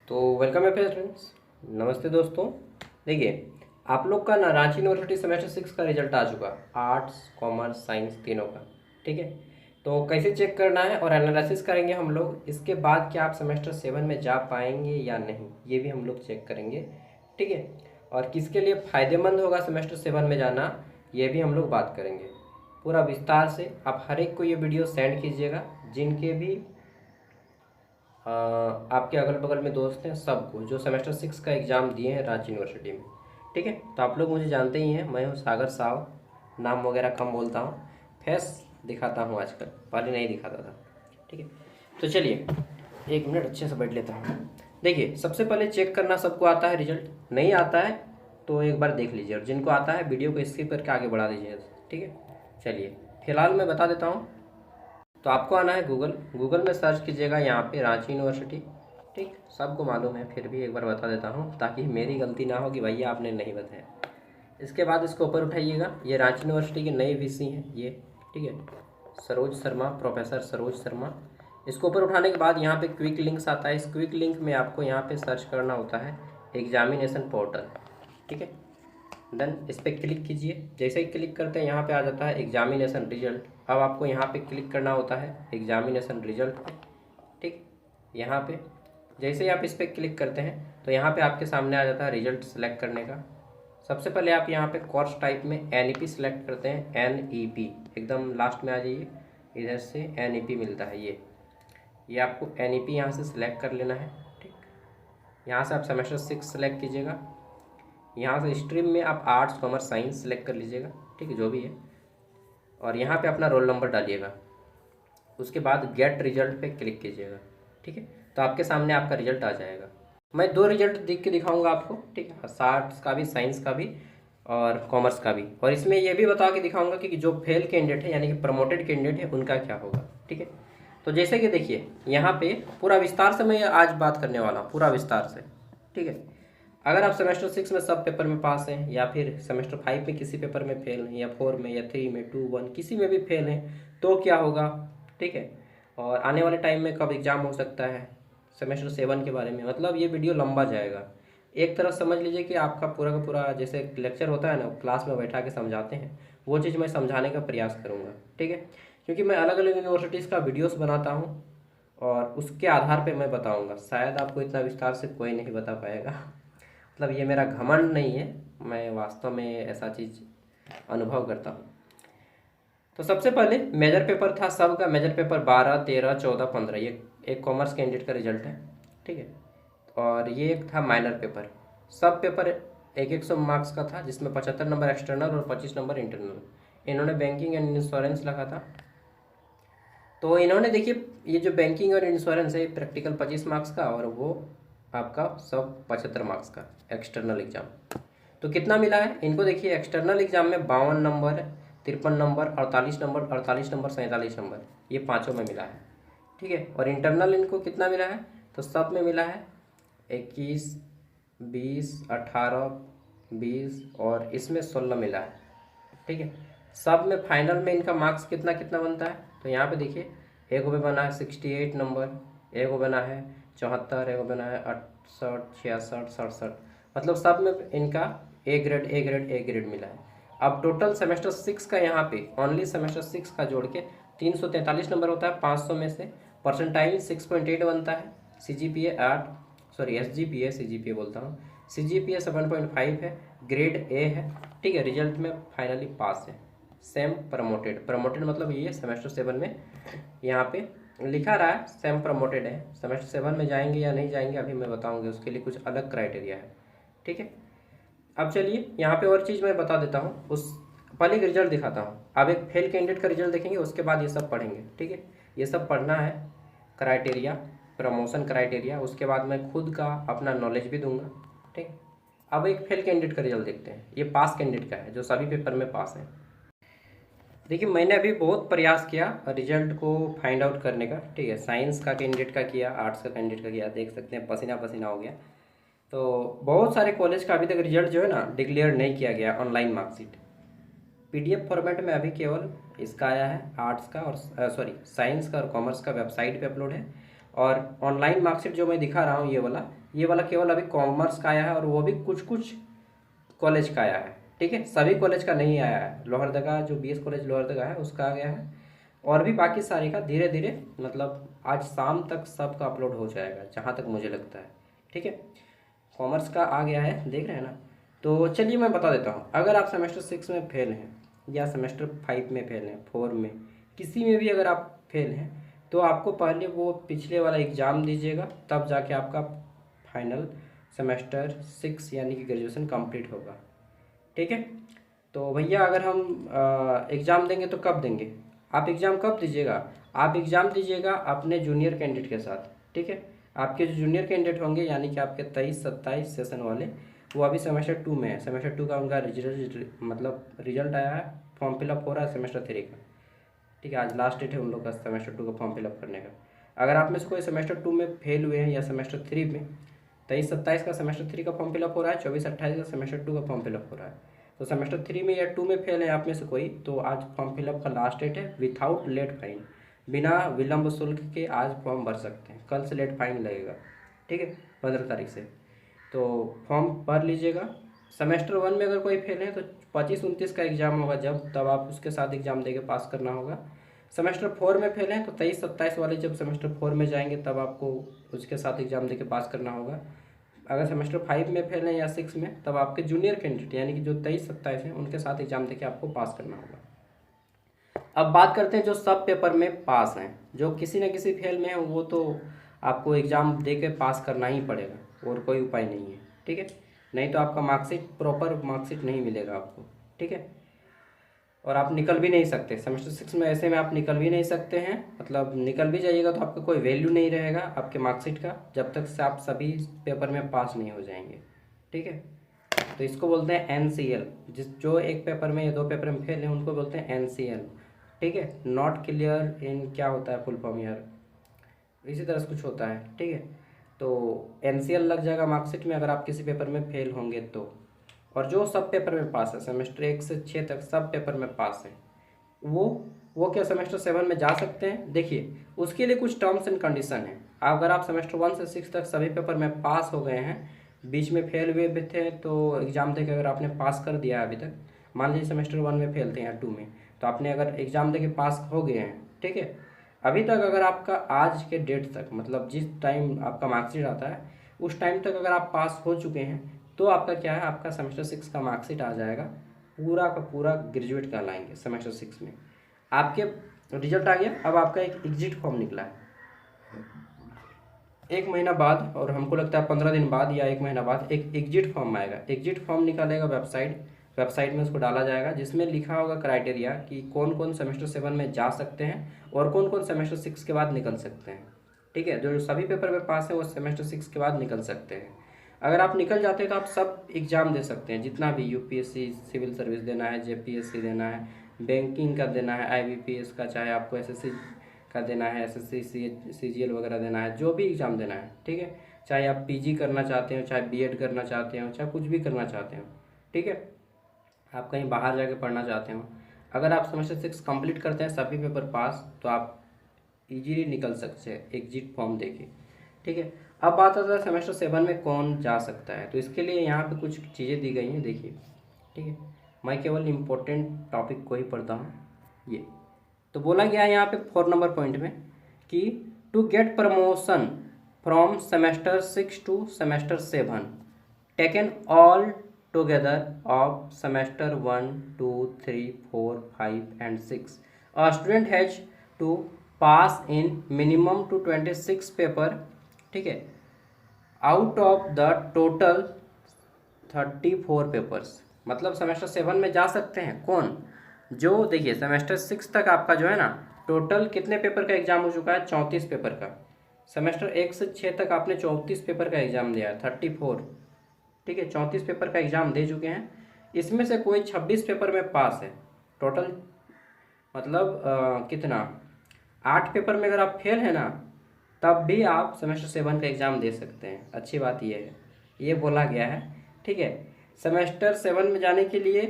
तो वेलकम है फ्रेंड्स। नमस्ते दोस्तों। देखिए, आप लोग का ना रांची यूनिवर्सिटी सेमेस्टर 6 का रिजल्ट आ चुका, आर्ट्स कॉमर्स साइंस तीनों का। ठीक है, तो कैसे चेक करना है और एनालिसिस करेंगे हम लोग। इसके बाद क्या आप सेमेस्टर 7 में जा पाएंगे या नहीं, ये भी हम लोग चेक करेंगे। ठीक है, और किसके लिए फ़ायदेमंद होगा सेमेस्टर 7 में जाना, ये भी हम लोग बात करेंगे पूरा विस्तार से। आप हर एक को ये वीडियो सेंड कीजिएगा, जिनके भी आपके अगल बगल में दोस्त हैं, सबको जो सेमेस्टर 6 का एग्ज़ाम दिए हैं रांची यूनिवर्सिटी में। ठीक है, तो आप लोग मुझे जानते ही हैं, मैं हूँ सागर साव। नाम वगैरह कम बोलता हूँ, फेस दिखाता हूँ आजकल, पहले नहीं दिखाता था। ठीक है, तो चलिए 1 मिनट अच्छे से बैठ लेता हूँ। देखिए, सबसे पहले चेक करना सबको आता है, रिजल्ट नहीं आता है तो एक बार देख लीजिए, और जिनको आता है वीडियो को स्किप करके आगे बढ़ा दीजिए। ठीक है, चलिए फिलहाल मैं बता देता हूँ। तो आपको आना है गूगल, गूगल में सर्च कीजिएगा यहाँ पे रांची यूनिवर्सिटी। ठीक, सबको मालूम है, फिर भी एक बार बता देता हूँ ताकि मेरी गलती ना हो कि भैया आपने नहीं बताया। इसके बाद इसको ऊपर उठाइएगा, ये रांची यूनिवर्सिटी की नई वीसी है ये। ठीक है, सरोज शर्मा, प्रोफेसर सरोज शर्मा। इसको ऊपर उठाने के बाद यहाँ पे क्विक लिंक्स आता है। इस क्विक लिंक में आपको यहाँ पे सर्च करना होता है एग्जामिनेशन पोर्टल। ठीक है, देन इस पर क्लिक कीजिए। जैसे ही क्लिक करते हैं यहाँ पे आ जाता है एग्जामिनेशन रिजल्ट। अब आपको यहाँ पे क्लिक करना होता है एग्जामिनेशन रिजल्ट पे। ठीक, यहाँ पे जैसे ही आप इस पर क्लिक करते हैं तो यहाँ पे आपके सामने आ जाता है रिजल्ट सेलेक्ट करने का। सबसे पहले आप यहाँ पे कोर्स टाइप में NEP सेलेक्ट करते हैं, NEP एकदम लास्ट में आ जाइए। इधर से NEP मिलता है, ये आपको NEP यहाँ से सिलेक्ट कर लेना है। ठीक, यहाँ से आप सेमेस्टर 6 सेलेक्ट कीजिएगा। यहाँ से स्ट्रीम में आप आर्ट्स कॉमर्स साइंस सेलेक्ट कर लीजिएगा। ठीक है, जो भी है, और यहाँ पे अपना रोल नंबर डालिएगा। उसके बाद गेट रिजल्ट पे क्लिक कीजिएगा। ठीक है, तो आपके सामने आपका रिजल्ट आ जाएगा। मैं 2 रिजल्ट दिख के दिखाऊंगा आपको। ठीक है, आर्ट्स का भी साइंस का भी और कॉमर्स का भी, और इसमें ये भी बता के दिखाऊंगा कि जो फेल कैंडिडेट है यानी कि प्रमोटेड कैंडिडेट है उनका क्या होगा। ठीक है, तो जैसे कि देखिए यहाँ पे पूरा विस्तार से मैं आज बात करने वाला हूँ, पूरा विस्तार से। ठीक है, अगर आप सेमेस्टर 6 में सब पेपर में पास हैं, या फिर सेमेस्टर 5 में किसी पेपर में फेल हैं, या 4 में या 3 में 2 1 किसी में भी फेल हैं, तो क्या होगा। ठीक है, और आने वाले टाइम में कब एग्ज़ाम हो सकता है सेमेस्टर 7 के बारे में, मतलब ये वीडियो लंबा जाएगा। एक तरफ समझ लीजिए कि आपका पूरा का पूरा जैसे लेक्चर होता है ना, क्लास में बैठा के समझाते हैं, वो चीज़ मैं समझाने का प्रयास करूँगा। ठीक है, क्योंकि मैं अलग अलग यूनिवर्सिटीज़ का वीडियोस बनाता हूँ और उसके आधार पे मैं बताऊँगा। शायद आपको इतना विस्तार से कोई नहीं बता पाएगा। मतलब ये मेरा घमंड नहीं है, मैं वास्तव में ऐसा चीज़ अनुभव करता हूँ। तो सबसे पहले मेजर पेपर था सबका, मेजर पेपर 12 13 14 15, ये एक कॉमर्स कैंडिडेट का रिजल्ट है। ठीक है, और ये एक था माइनर पेपर। सब पेपर 100 मार्क्स का था, जिसमें 75 नंबर एक्सटर्नल और 25 नंबर इंटरनल। इन्होंने बैंकिंग एंड इंश्योरेंस लिखा था। तो इन्होंने देखिए, ये जो बैंकिंग और इंश्योरेंस है प्रैक्टिकल 25 मार्क्स का, और वो आपका सब 75 मार्क्स का एक्सटर्नल एग्जाम। तो कितना मिला है इनको, देखिए एक्सटर्नल एग्जाम में 52 number, 53 number, 48 number, 48 number, 47 number, ये पाँचों में मिला है। ठीक है, और इंटरनल इनको कितना मिला है, तो सब में मिला है 21 20 18 20, और इसमें 16 मिला है। ठीक है, सब में फाइनल में इनका मार्क्स कितना कितना बनता है, तो यहाँ पे देखिए एक को बना है 68 नंबर, एक को बना है 74, एक को बना है 68 66 67, मतलब सब में इनका A grade A grade A grade मिला है। अब टोटल सेमेस्टर 6 का यहाँ पे ओनली सेमेस्टर 6 का जोड़ के 343 नंबर होता है 500 में से। परसेंटाइल 6.8 बनता है। CGPA 8, सॉरी SGPA CGPA बोलता हूँ, CGPA 7.5 है, ग्रेड ए है। ठीक है, रिजल्ट में फाइनली पास है। सेम प्रमोटेड, प्रमोटेड मतलब ये सेमेस्टर 7 में यहाँ पे लिखा रहा है सेम प्रमोटेड है। सेमेस्टर 7 में जाएंगे या नहीं जाएंगे अभी मैं बताऊंगी, उसके लिए कुछ अलग क्राइटेरिया है। ठीक है, अब चलिए यहाँ पे और चीज़ मैं बता देता हूँ, उस पहले एक रिजल्ट दिखाता हूँ। अब एक फेल कैंडिडेट का रिजल्ट देखेंगे, उसके बाद ये सब पढ़ेंगे। ठीक है, ये सब पढ़ना है, क्राइटेरिया, प्रमोशन क्राइटेरिया, उसके बाद मैं खुद का अपना नॉलेज भी दूंगा। ठीक, अब एक फेल कैंडिडेट का रिजल्ट देखते हैं। ये पास कैंडिडेट का है, जो सभी पेपर में पास है। देखिए मैंने अभी बहुत प्रयास किया रिजल्ट को फाइंड आउट करने का। ठीक है, साइंस का कैंडिडेट का किया, आर्ट्स का कैंडिडेट का किया, देख सकते हैं पसीना पसीना हो गया। तो बहुत सारे कॉलेज का अभी तक रिजल्ट जो है ना डिक्लेयर नहीं किया गया ऑनलाइन मार्कशीट। PDF फॉर्मेट में अभी केवल इसका आया है आर्ट्स का, और सॉरी साइंस का और कॉमर्स का वेबसाइट पे अपलोड है। और ऑनलाइन मार्कशीट जो मैं दिखा रहा हूँ ये वाला केवल अभी कॉमर्स का आया है, और वो भी कुछ कुछ कॉलेज का आया है। ठीक है, सभी कॉलेज का नहीं आया है। लोहरदगा जो BS कॉलेज लोहरदगा है उसका आ गया है, और भी बाकी सारे का धीरे धीरे मतलब आज शाम तक सबका अपलोड हो जाएगा जहाँ तक मुझे लगता है। ठीक है, कॉमर्स का आ गया है, देख रहे हैं ना। तो चलिए मैं बता देता हूँ, अगर आप सेमेस्टर 6 में फेल हैं या सेमेस्टर 5 में फेल हैं, 4 में, किसी में भी अगर आप फेल हैं, तो आपको पहले वो पिछले वाला एग्ज़ाम दीजिएगा, तब जाके आपका फाइनल सेमेस्टर 6 यानी कि ग्रेजुएशन कंप्लीट होगा। ठीक है, तो भैया अगर हम एग्ज़ाम देंगे तो कब देंगे? आप एग्ज़ाम कब दीजिएगा? आप एग्ज़ाम दीजिएगा अपने जूनियर कैंडिडेट के साथ। ठीक है, आपके जो जूनियर कैंडिडेट होंगे यानी कि आपके 23-27 सेशन वाले, वो अभी सेमेस्टर 2 में है। सेमेस्टर 2 का उनका रिजल्ट आया है, फॉर्म फिलअप हो रहा है सेमेस्टर 3 का। ठीक है, आज लास्ट डेट है उन लोग का सेमेस्टर 2 का फॉर्म फिलअप करने का। अगर आप में से कोई सेमेस्टर 2 में फेल हुए हैं या सेमेस्टर 3 में, 23-27 का सेमेस्टर 3 का फॉर्म फिलअप हो रहा है, 24-28 का सेमेस्टर 2 का फॉर्म फिलअप हो रहा है। तो सेमेस्टर 3 में या 2 में फेल है आप में से कोई, तो आज फॉर्म फिलअप का लास्ट डेट है। विथआउट लेट फाइन, बिना विलम्ब शुल्क के आज फॉर्म भर सकते हैं। कल से लेट फाइन लगेगा। ठीक है, 15 तारीख से। तो फॉर्म भर लीजिएगा। सेमेस्टर 1 में अगर कोई फेल है तो 25-29 का एग्ज़ाम होगा, जब तब आप उसके साथ एग्ज़ाम देके पास करना होगा। सेमेस्टर 4 में फेल हैं तो 23-27 वाले जब सेमेस्टर 4 में जाएंगे तब आपको उसके साथ एग्ज़ाम देके पास करना होगा। अगर सेमेस्टर 5 में फेल हैं या 6 में, तब आपके जूनियर कैंडिडेट यानी कि जो 23-27 हैं उनके साथ एग्ज़ाम देके आपको पास करना होगा। अब बात करते हैं जो सब पेपर में पास हैं। जो किसी न किसी फेल में है वो तो आपको एग्ज़ाम दे के पास करना ही पड़ेगा, और कोई उपाय नहीं है। ठीक है, नहीं तो आपका मार्कशीट प्रॉपर मार्कशीट नहीं मिलेगा आपको। ठीक है, और आप निकल भी नहीं सकते सेमेस्टर 6 में, ऐसे में आप निकल भी नहीं सकते हैं। मतलब निकल भी जाइएगा तो आपका कोई वैल्यू नहीं रहेगा आपके मार्कशीट का, जब तक से आप सभी पेपर में पास नहीं हो जाएंगे। ठीक है, तो इसको बोलते हैं NCL। जो एक पेपर में या 2 पेपर में फेल है उनको बोलते हैं NCL। ठीक है, नॉट क्लियर इन क्या होता है फुल फॉर्म यार, इसी तरह से कुछ होता है। ठीक है, तो NCL लग जाएगा मार्कशीट में अगर आप किसी पेपर में फेल होंगे तो। और जो सब पेपर में पास है, सेमेस्टर 1 से 6 तक सब पेपर में पास है, वो क्या सेमेस्टर 7 में जा सकते हैं? देखिए, उसके लिए कुछ टर्म्स एंड कंडीशन है। अगर आप सेमेस्टर 1 से 6 तक सभी पेपर में पास हो गए हैं, बीच में फेल हुए भी थे तो एग्ज़ाम देके अगर आपने पास कर दिया अभी तक, मान लीजिए सेमेस्टर 1 में फेल थे या 2 में, तो आपने अगर एग्ज़ाम देके पास हो गए हैं, ठीक है, अभी तक अगर आपका आज के डेट तक, मतलब जिस टाइम आपका मार्कशीट आता है उस टाइम तक अगर आप पास हो चुके हैं, तो आपका क्या है, आपका सेमेस्टर 6 का मार्कशीट आ जाएगा, पूरा का पूरा ग्रेजुएट कहलाएंगे सेमेस्टर 6 में। आपके रिजल्ट आ गया, अब आपका एक एग्जिट फॉर्म निकला है 1 महीना बाद, और हमको लगता है 15 दिन बाद या 1 महीना बाद एक एग्जिट फॉर्म आएगा। एग्जिट फॉर्म निकालेगा वेबसाइट में उसको डाला जाएगा, जिसमें लिखा होगा क्राइटेरिया कि कौन कौन सेमेस्टर 7 में जा सकते हैं और कौन कौन सेमेस्टर 6 के बाद निकल सकते हैं। ठीक है, जो सभी पेपर में पास है वो सेमेस्टर 6 के बाद निकल सकते हैं। अगर आप निकल जाते हैं तो आप सब एग्ज़ाम दे सकते हैं, जितना भी UPSC सिविल सर्विस देना है, JPSC देना है, बैंकिंग का देना है, IBPS का, चाहे आपको SSC का देना है, SSC CGL वगैरह देना है, जो भी एग्ज़ाम देना है। ठीक है, चाहे आप PG करना चाहते हो, चाहे B.Ed करना चाहते हो, चाहे कुछ भी करना चाहते हो। ठीक है, आप कहीं बाहर जाके पढ़ना चाहते हो, अगर आप सेमेस्टर 6 कंप्लीट करते हैं सभी पेपर पास, तो आप इजीली निकल सकते हैं एग्जिट फॉर्म देके। ठीक है, अब बात आता है सेमेस्टर 7 में कौन जा सकता है, तो इसके लिए यहाँ पे कुछ चीज़ें दी गई हैं, देखिए। ठीक है, मैं केवल इम्पोर्टेंट टॉपिक को ही पढ़ता हूँ। ये तो बोला गया है यहाँ पे 4 नंबर पॉइंट में कि to get promotion from semester 6 to semester 7 taken all together of semester 1, 2, 3, 4, 5 and 6. A student has to pass in minimum to 26 paper, ठीक है, out of the total 34 papers. मतलब सेमेस्टर 7 में जा सकते हैं कौन, जो देखिए सेमेस्टर 6 तक आपका जो है ना, टोटल कितने पेपर का एग्जाम हो चुका है, 34 पेपर का। सेमेस्टर 1 से 6 तक आपने 34 पेपर का एग्जाम दिया है, 34। ठीक है, 34 पेपर का एग्ज़ाम दे चुके हैं, इसमें से कोई 26 पेपर में पास है टोटल। मतलब कितना, 8 पेपर में अगर आप फेल हैं ना, तब भी आप सेमेस्टर 7 का एग्ज़ाम दे सकते हैं। अच्छी बात ये है, ये बोला गया है। ठीक है, सेमेस्टर 7 में जाने के लिए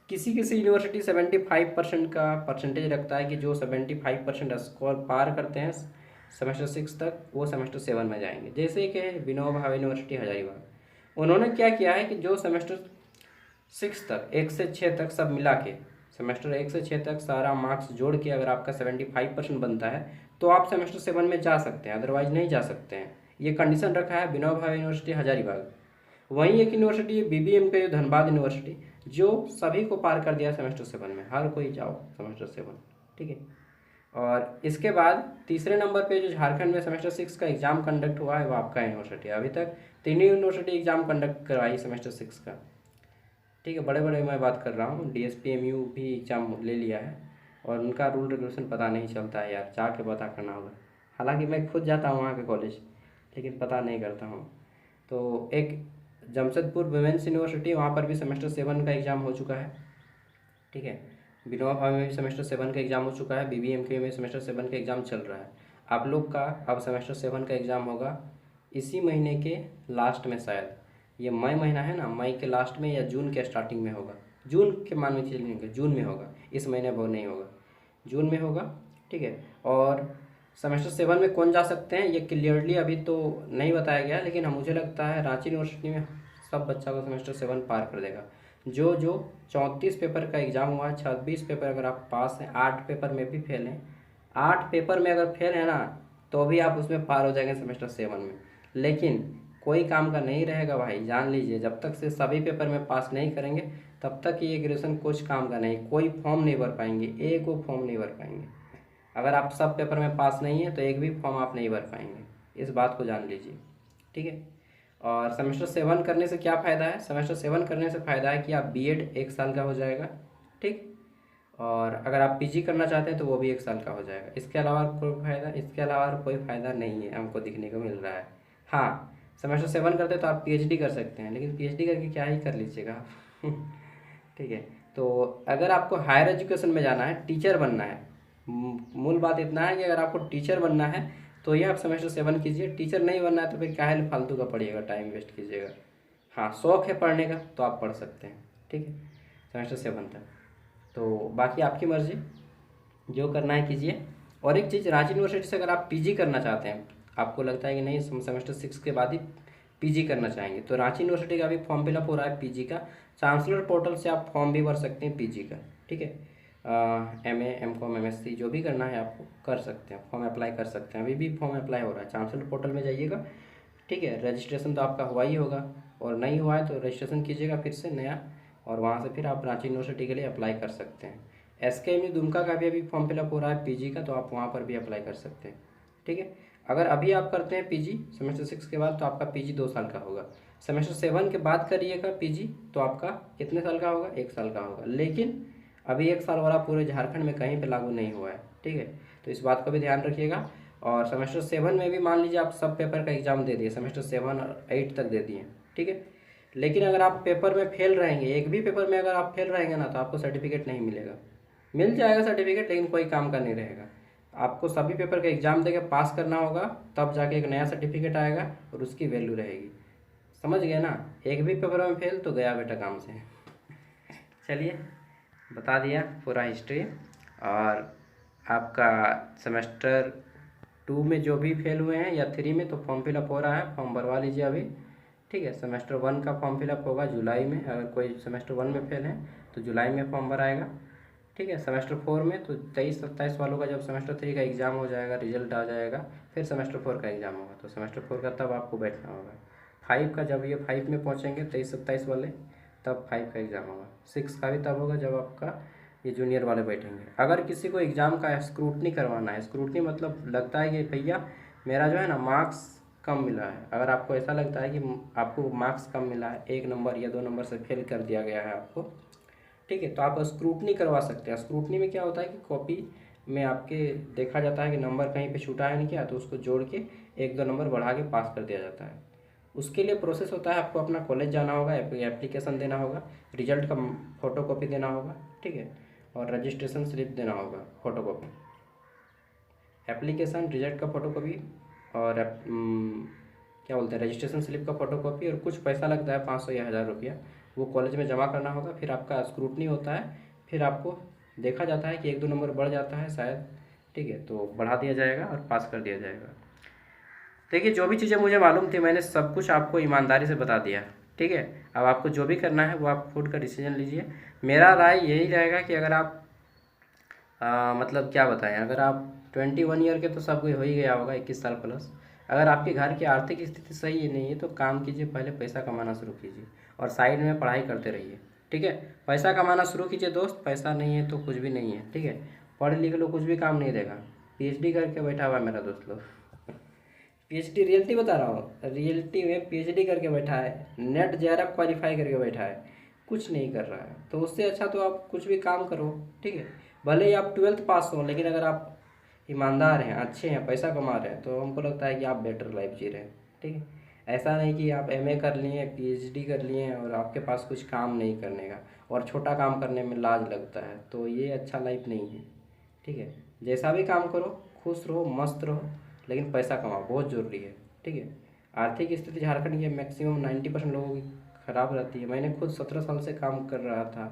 किसी किसी यूनिवर्सिटी 75% का परसेंटेज रखता है कि जो 75% स्कोर पार करते हैं सेमेस्टर 6 तक वो सेमेस्टर 7 में जाएंगे। जैसे कि विनोबा भावे यूनिवर्सिटी हजारीबाग, उन्होंने क्या किया है कि जो सेमेस्टर 6 तक 1 से 6 तक सब मिला के, सेमेस्टर 1 से 6 तक सारा मार्क्स जोड़ के अगर आपका 75% बनता है तो आप सेमेस्टर 7 में जा सकते हैं, अदरवाइज नहीं जा सकते हैं। ये कंडीशन रखा है विनोबा भावे यूनिवर्सिटी हजारीबाग। वहीं एक यूनिवर्सिटी है BBM का धनबाद यूनिवर्सिटी, जो सभी को पार कर दिया सेमेस्टर 7 में, हर कोई जाओ सेमेस्टर 7, ठीक है। और इसके बाद तीसरे नंबर पे जो झारखंड में सेमेस्टर 6 का एग्ज़ाम कंडक्ट हुआ है वो आपका यूनिवर्सिटी। अभी तक 3 यूनिवर्सिटी एग्ज़ाम कंडक्ट करवाई सेमेस्टर 6 का, ठीक है। बड़े बड़े मैं बात कर रहा हूँ, DSPMU भी एग्ज़ाम ले लिया है और उनका रूल रेगुलेशन पता नहीं चलता है यार, जाके पता करना होगा। हालांकि मैं खुद जाता हूँ वहाँ के कॉलेज, लेकिन पता नहीं करता हूँ। तो एक जमशेदपुर वुमेंस यूनिवर्सिटी, वहाँ पर भी सेमेस्टर 7 का एग्ज़ाम हो चुका है, ठीक है। विनोबा भावे में भी सेमेस्टर 7 का एग्ज़ाम हो चुका है, BBMK में सेमेस्टर 7 का एग्ज़ाम चल रहा है। आप लोग का अब सेमेस्टर 7 का एग्ज़ाम होगा इसी महीने के लास्ट में, शायद ये मई महीना है ना, मई के लास्ट में या जून के स्टार्टिंग में होगा। जून के मान के चलेंगे, जून में होगा, इस महीने वो नहीं होगा, जून में होगा, ठीक है। और सेमेस्टर 7 में कौन जा सकते हैं ये क्लियरली अभी तो नहीं बताया गया, लेकिन मुझे लगता है रांची यूनिवर्सिटी में सब बच्चा को सेमेस्टर 7 पार कर देगा। जो जो 34 पेपर का एग्ज़ाम हुआ है, 26 पेपर अगर आप पास हैं, 8 पेपर में भी फेल हैं, 8 पेपर में अगर फेल है ना तो भी आप उसमें पार हो जाएंगे सेमेस्टर 7 में। लेकिन कोई काम का नहीं रहेगा भाई, जान लीजिए, जब तक से सभी पेपर में पास नहीं करेंगे तब तक ये ग्रेजुएशन कुछ काम का नहीं। कोई फॉर्म नहीं भर पाएंगे, एक वो फॉर्म नहीं भर पाएंगे। अगर आप सब पेपर में पास नहीं है तो एक भी फॉर्म आप नहीं भर पाएंगे, इस बात को जान लीजिए, ठीक है। और सेमेस्टर 7 करने से क्या फ़ायदा है? सेमेस्टर 7 करने से फ़ायदा है कि आप BEd 1 साल का हो जाएगा, ठीक। और अगर आप PG करना चाहते हैं तो वो भी 1 साल का हो जाएगा। इसके अलावा कोई फ़ायदा, इसके अलावा कोई फ़ायदा नहीं है हमको दिखने को मिल रहा है। हाँ, सेमेस्टर 7 करते तो आप PhD कर सकते हैं, लेकिन PhD करके क्या ही कर लीजिएगा आप ठीक है। तो अगर आपको हायर एजुकेशन में जाना है, टीचर बनना है, मूल बात इतना है कि अगर आपको टीचर बनना है तो ये आप सेमेस्टर 7 कीजिए। टीचर नहीं बनना है तो फिर काहे फालतू का पढ़िएगा, टाइम वेस्ट कीजिएगा। हाँ, शौक है पढ़ने का तो आप पढ़ सकते हैं, ठीक है, सेमेस्टर 7 तक। तो बाकी आपकी मर्ज़ी, जो करना है कीजिए। और एक चीज़, रांची यूनिवर्सिटी से अगर आप PG करना चाहते हैं, आपको लगता है कि नहीं सेमेस्टर 6 के बाद ही PG करना चाहेंगे, तो रांची यूनिवर्सिटी का भी फॉर्म फिलअप हो रहा है PG का। चांसलर पोर्टल से आप फॉर्म भी भर सकते हैं PG का, ठीक है। MA MCOM MSc जो भी करना है आपको कर सकते हैं, फॉर्म अप्लाई कर सकते हैं। अभी भी फॉर्म अप्लाई हो रहा है, चांसलर पोर्टल में जाइएगा, ठीक है। रजिस्ट्रेशन तो आपका हुआ ही होगा, और नहीं हुआ है तो रजिस्ट्रेशन कीजिएगा फिर से नया, और वहाँ से फिर आप रांची यूनिवर्सिटी के लिए अप्लाई कर सकते हैं। SKMU दुमका का भी अभी फॉर्म फिलअप हो रहा है PG का, तो आप वहाँ पर भी अप्लाई कर सकते हैं, ठीक है। अगर अभी आप करते हैं PG सेमेस्टर 6 के बाद तो आपका PG 2 साल का होगा। सेमेस्टर 7 के बाद करिएगा PG तो आपका कितने साल का होगा? 1 साल का होगा। लेकिन अभी 1 साल वाला पूरे झारखंड में कहीं पे लागू नहीं हुआ है, ठीक है। तो इस बात को भी ध्यान रखिएगा। और सेमेस्टर 7 में भी मान लीजिए आप सब पेपर का एग्ज़ाम दे दिए, सेमेस्टर 7 और 8 तक दे दिए, ठीक है। लेकिन अगर आप पेपर में फेल रहेंगे, एक भी पेपर में अगर आप फेल रहेंगे ना, तो आपको सर्टिफिकेट नहीं मिलेगा। मिल जाएगा सर्टिफिकेट, लेकिन कोई काम का नहीं रहेगा। आपको सभी पेपर का एग्ज़ाम देके पास करना होगा, तब जाके एक नया सर्टिफिकेट आएगा और उसकी वैल्यू रहेगी। समझ गए ना? एक भी पेपर में फेल तो गया बेटा काम से। चलिए, बता दिया पूरा हिस्ट्री। और आपका सेमेस्टर 2 में जो भी फेल हुए हैं या 3 में, तो फॉर्म फिलअप हो रहा है, फॉर्म भरवा लीजिए अभी, ठीक है। सेमेस्टर 1 का फॉर्म फिलअप होगा जुलाई में, अगर कोई सेमेस्टर 1 में फेल है तो जुलाई में फॉर्म भराएगा, ठीक है। सेमेस्टर 4 में तो 23-27 वालों का जब सेमेस्टर 3 का एग्ज़ाम हो जाएगा, रिजल्ट आ जाएगा, फिर सेमेस्टर 4 का एग्ज़ाम होगा, तो सेमेस्टर 4 का तब आपको बैठना होगा। 5 का जब ये 5 में पहुँचेंगे 23-27 वाले, तब 5 का एग्ज़ाम होगा। 6 का भी तब होगा जब आपका ये जूनियर वाले बैठेंगे। अगर किसी को एग्ज़ाम का स्क्रूटनी करवाना है, स्क्रूटनी मतलब लगता है कि भैया मेरा जो है ना मार्क्स कम मिला है, अगर आपको ऐसा लगता है कि आपको मार्क्स कम मिला है, 1 नंबर या 2 नंबर से फेल कर दिया गया है आपको, ठीक है, तो आप स्क्रूटनी करवा सकते हैं। स्क्रूटनी में क्या होता है कि कॉपी में आपके देखा जाता है कि नंबर कहीं पे छूटा है नहीं क्या, तो उसको जोड़ के 1-2 नंबर बढ़ा के पास कर दिया जाता है। उसके लिए प्रोसेस होता है, आपको अपना कॉलेज जाना होगा, एप्लीकेशन देना होगा, रिजल्ट का फ़ोटोकॉपी देना होगा, ठीक है, और रजिस्ट्रेशन स्लिप देना होगा फ़ोटोकॉपी। एप्लीकेशन, रिजल्ट का फ़ोटोकॉपी और क्या बोलते हैं रजिस्ट्रेशन स्लिप का फ़ोटोकॉपी, और कुछ पैसा लगता है 500 या 1000 रुपया, वो कॉलेज में जमा करना होगा। फिर आपका स्क्रूटनी होता है, फिर आपको देखा जाता है कि 1-2 नंबर बढ़ जाता है शायद, ठीक है, तो बढ़ा दिया जाएगा और पास कर दिया जाएगा। देखिए, जो भी चीज़ें मुझे मालूम थी मैंने सब कुछ आपको ईमानदारी से बता दिया, ठीक है। अब आपको जो भी करना है वो आप खुद का डिसीजन लीजिए। मेरा राय यही रहेगा कि अगर आप मतलब क्या बताएं, अगर आप 21 ईयर के तो सब कोई हो ही गया होगा, 21 साल प्लस। अगर आपके घर की आर्थिक स्थिति सही नहीं है तो काम कीजिए, पहले पैसा कमाना शुरू कीजिए और साइड में पढ़ाई करते रहिए, ठीक है। पैसा कमाना शुरू कीजिए दोस्त, पैसा नहीं है तो कुछ भी नहीं है, ठीक है। पढ़ लिख लो, कुछ भी काम नहीं देगा। पीएचडी करके बैठा हुआ है मेरा दोस्त लोग, पीएचडी, रियलिटी बता रहा हूँ, रियलिटी में पीएचडी करके बैठा है, नेट जेआरएफ क्वालिफाई करके बैठा है, कुछ नहीं कर रहा है। तो उससे अच्छा तो आप कुछ भी काम करो, ठीक है। भले ही आप 12th पास हो, लेकिन अगर आप ईमानदार हैं, अच्छे हैं, पैसा कमा रहे हैं, तो हमको लगता है कि आप बेटर लाइफ जी रहे हैं, ठीक है। ऐसा नहीं कि आप एमए कर लिए, पीएचडी कर लिए हैं और आपके पास कुछ काम नहीं करने का, और छोटा काम करने में लाज लगता है, तो ये अच्छा लाइफ नहीं है, ठीक है। जैसा भी काम करो, खुश रहो, मस्त रहो, लेकिन पैसा कमाओ, बहुत ज़रूरी है, ठीक है। आर्थिक स्थिति झारखंड की मैक्सिमम 90% लोगों की ख़राब रहती है। मैंने खुद 17 साल से काम कर रहा था,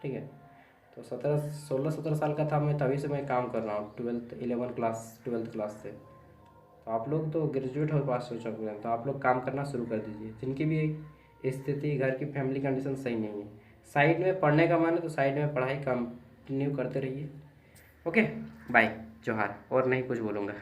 ठीक है। तो 16-17 साल का था मैं, तभी से मैं काम कर रहा हूँ, 12th क्लास से। तो आप लोग तो ग्रेजुएट हो, पास हो चुके हैं, तो आप लोग काम करना शुरू कर दीजिए। जिनकी भी स्थिति, घर की फैमिली कंडीशन सही नहीं है, साइड में पढ़ने का मन है तो साइड में पढ़ाई कंटिन्यू करते रहिए। ओके, बाय, जोहार, और नहीं कुछ बोलूँगा।